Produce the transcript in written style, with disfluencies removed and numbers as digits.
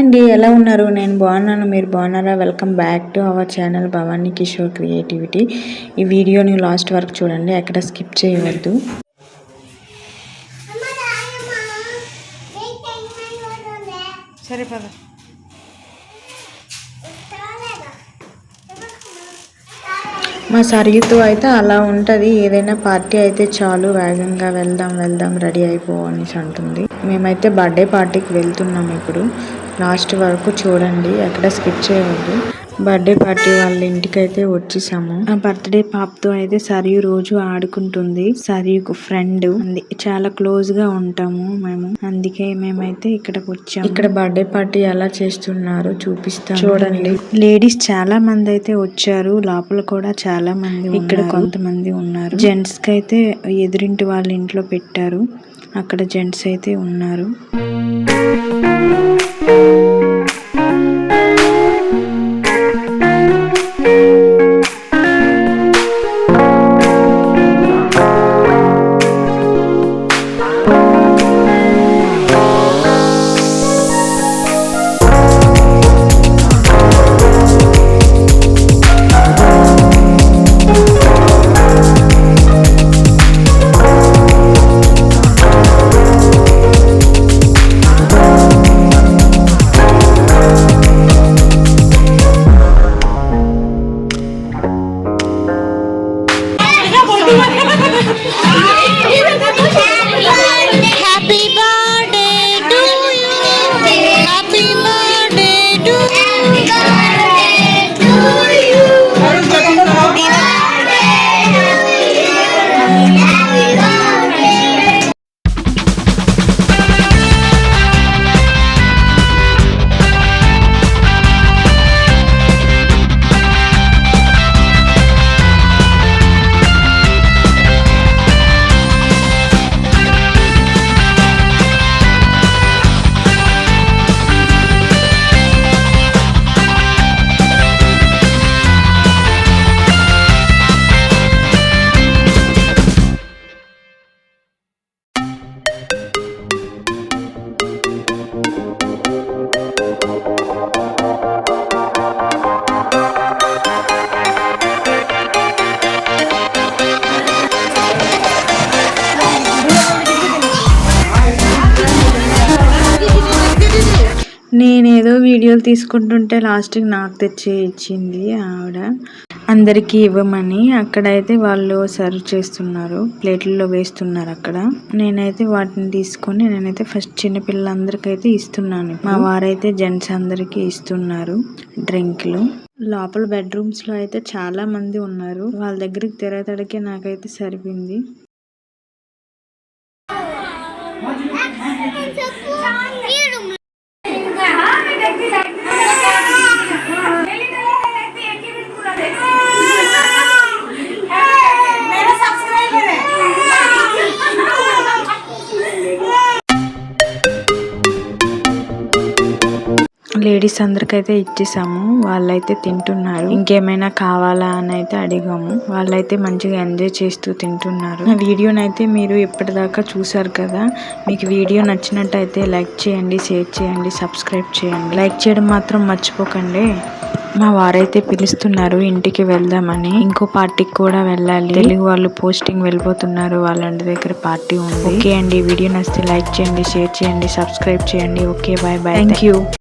అండి, ఎలా ఉన్నారు? నేను బాగున్నాను, మీరు బాగున్నారా? Welcome back to our channel Bhavani Kishore creativity. ఈ వీడియోని లాస్ట్ వరకు చూడండి, ఎక్కడ స్కిప్ చేయవద్దు. సరే పద. మా సరియుతో అయితే అలా ఉంటుంది, ఏదైనా పార్టీ అయితే చాలు వేగంగా వెళ్దాం రెడీ అయిపో అనేసి అంటుంది. మేమైతే బర్త్డే పార్టీకి వెళ్తున్నాం. ఇప్పుడు లాస్ట్ వరకు చూడండి, ఎక్కడ స్కిప్ చేయవద్దు. బర్త్డే పార్టీ వాళ్ళ ఇంటికైతే వచ్చేసాము. ఆ బర్త్డే పాపతో అయితే సరియు రోజు ఆడుకుంటుంది. సరియుకు ఫ్రెండ్, చాలా క్లోజ్ గా ఉంటాము మేము, అందుకే మేమైతే ఇక్కడికి వచ్చాము. ఇక్కడ బర్త్డే పార్టీ ఎలా చేస్తున్నారో చూపిస్తాను చూడండి. లేడీస్ చాలా మంది అయితే వచ్చారు, లోపల కూడా చాలా మంది, ఇక్కడ కొంతమంది ఉన్నారు. జెంట్స్ కి అయితే ఎదురింటి వాళ్ళ ఇంట్లో పెట్టారు, అక్కడ జెంట్స్ అయితే ఉన్నారు. నేనేదో వీడియోలు తీసుకుంటుంటే లాస్ట్కి నాకు తెచ్చి ఇచ్చింది ఆవిడ, అందరికీ ఇవ్వమని. అక్కడైతే వాళ్ళు సర్వ్ చేస్తున్నారు, ప్లేట్లలో వేస్తున్నారు అక్కడ. నేనైతే వాటిని తీసుకొని నేనైతే ఫస్ట్ చిన్నపిల్లలందరికైతే ఇస్తున్నాను. మా వారైతే జెంట్స్ అందరికి ఇస్తున్నారు డ్రింక్లు. లోపల బెడ్రూమ్స్ లో అయితే చాలా మంది ఉన్నారు, వాళ్ళ దగ్గరికి తిరగతడికి నాకైతే సరిపోయింది. లేడీస్ అందరికైతే ఇచ్చేసాము, వాళ్ళైతే తింటున్నారు. ఇంకేమైనా కావాలా అని అయితే అడిగాము, వాళ్ళైతే మంచిగా ఎంజాయ్ చేస్తూ తింటున్నారు. నా వీడియోనైతే మీరు ఇప్పటిదాకా చూసారు కదా, మీకు వీడియో నచ్చినట్టయితే లైక్ చేయండి, షేర్ చేయండి, సబ్స్క్రైబ్ చేయండి. లైక్ చేయడం మాత్రం మర్చిపోకండి. మా వారైతే పిలుస్తున్నారు ఇంటికి వెళ్దామని, ఇంకో పార్టీకి కూడా వెళ్ళాలి. తెలుగు వాళ్ళు పోస్టింగ్ వెళ్ళిపోతున్నారు, వాళ్ళ దగ్గర పార్టీ ఉంది. ఓకే అండి, వీడియో నచ్చితే లైక్ చేయండి, షేర్ చేయండి, సబ్స్క్రైబ్ చేయండి. Okay, bye bye, thank you.